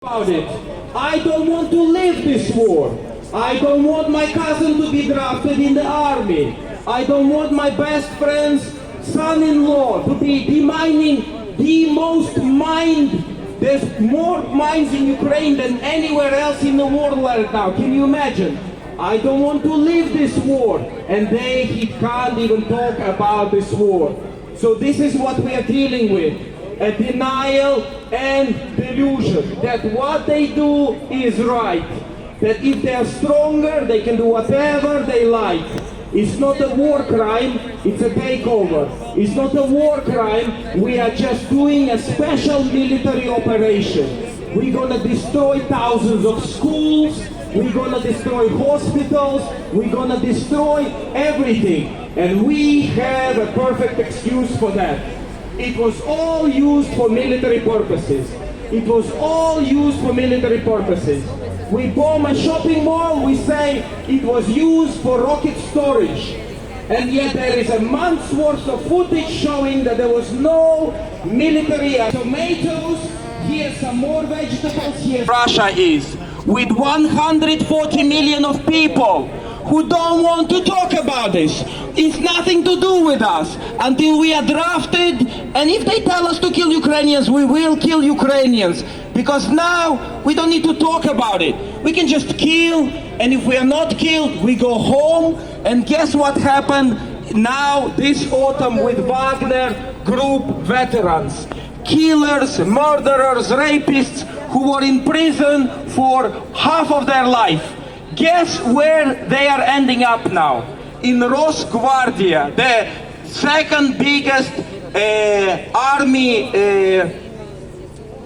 about it. I don't want to live this war. I don't want my cousin to be drafted in the army. I don't want my best friend's son-in-law to be demining the most mined. There's more mines in Ukraine than anywhere else in the world right now. Can you imagine? I don't want to live this war. And he can't even talk about this war. So this is what we are dealing with. A denial and delusion that what they do is right. That if they are stronger, they can do whatever they like. It's not a war crime, it's a takeover. It's not a war crime, we are just doing a special military operation. We're gonna destroy thousands of schools, we're gonna destroy hospitals, we're gonna destroy everything. And we have a perfect excuse for that. It was all used for military purposes. It was all used for military purposes. We bomb a shopping mall, we say it was used for rocket storage. And yet there is a month's worth of footage showing that there was no military tomatoes. Here's some more vegetables. Here Russia is, with 140 million of people who don't want to talk about this. It's nothing to do with us until we are drafted. And if they tell us to kill Ukrainians, we will kill Ukrainians. Because now we don't need to talk about it. We can just kill, and if we are not killed, we go home. And guess what happened now this autumn with Wagner Group veterans? Killers, murderers, rapists who were in prison for half of their life. Guess where they are ending up now? In Rosgvardia, the second biggest army.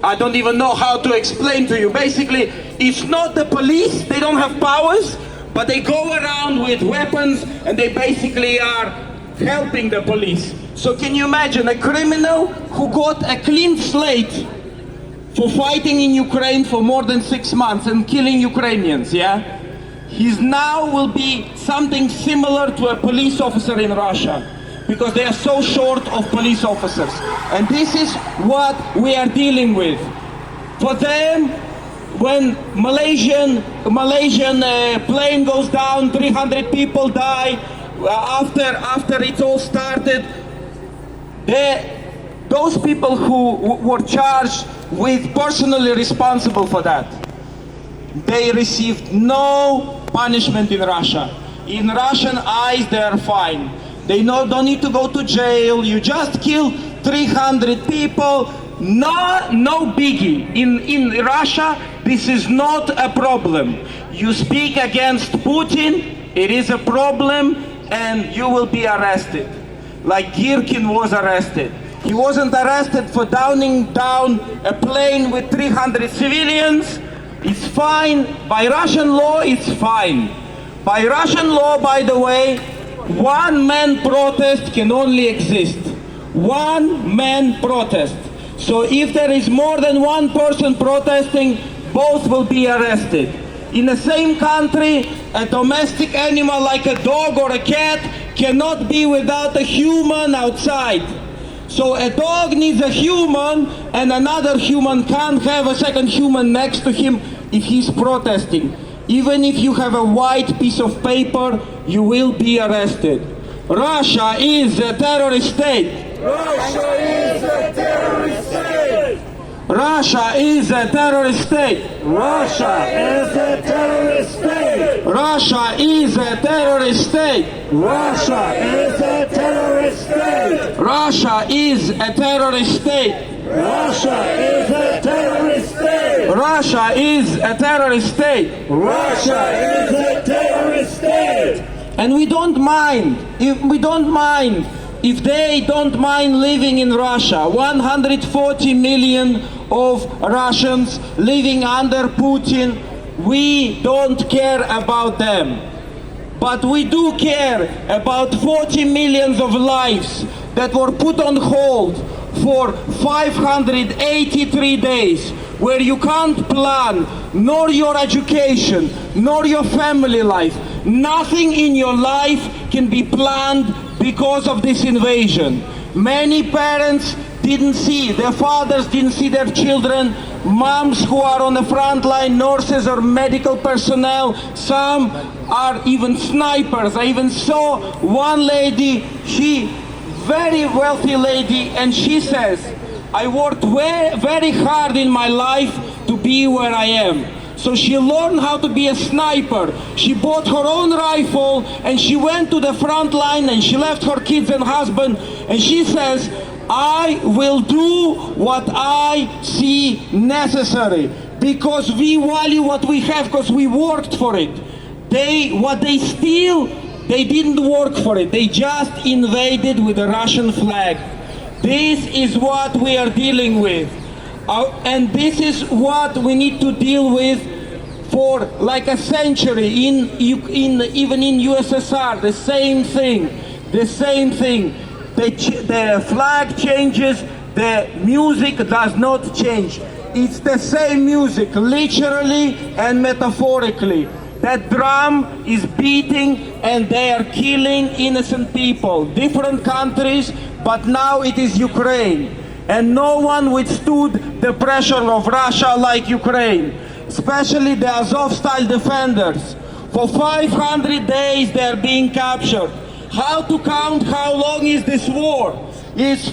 I don't even know how to explain to you. Basically, it's not the police, they don't have powers, but they go around with weapons and they basically are helping the police. So can you imagine a criminal who got a clean slate for fighting in Ukraine for more than 6 months and killing Ukrainians, yeah? He's now will be something similar to a police officer in Russia, because they are so short of police officers. And this is what we are dealing with. For them, when Malaysian plane goes down, 300 people die, after it all started, those people who were charged with personally responsible for that, they received no punishment in Russia. In Russian eyes, they are fine. They don't need to go to jail. You just kill 300 people. No biggie. In Russia, this is not a problem. You speak against Putin, it is a problem, and you will be arrested. Like Girkin was arrested. He wasn't arrested for downing down a plane with 300 civilians. It's fine. By Russian law, it's fine. By Russian law, by the way, one-man protest can only exist. One-man protest. So if there is more than one person protesting, both will be arrested. In the same country, a domestic animal like a dog or a cat cannot be without a human outside. So a dog needs a human, and another human can't have a second human next to him if he's protesting. Even if you have a white piece of paper, you will be arrested. Russia is a terrorist state. Russia is a terrorist state. Russia is a terrorist state. Russia is a terrorist state. Russia is a terrorist state. Russia is a terrorist state. Russia is a terrorist state. Russia is a terrorist state. Russia is a terrorist state. Russia is a terrorist state. And we don't mind if they don't mind living in Russia. 140 million of Russians living under Putin. We don't care about them. But we do care about 40 millions of lives that were put on hold for 583 days, where you can't plan nor your education, nor your family life. Nothing in your life can be planned because of this invasion. Many parents didn't see, their fathers didn't see their children moms who are on the front line, nurses or medical personnel. Some are even snipers. I even saw one lady, she very wealthy lady, and she says, I worked very hard in my life to be where I am. So she learned how to be a sniper. She bought her own rifle and she went to the front line and she left her kids and husband, and she says, I will do what I see necessary because we value what we have, because we worked for it. What they steal, they didn't work for it. They just invaded with the Russian flag. This is what we are dealing with. And this is what we need to deal with for like a century. Even in USSR, the same thing. The flag changes, the music does not change. It's the same music, literally and metaphorically. That drum is beating and they are killing innocent people. Different countries, but now it is Ukraine. And no one withstood the pressure of Russia like Ukraine, especially the Azov-style defenders. For 500 days they are being captured. How to count how long is this war? It's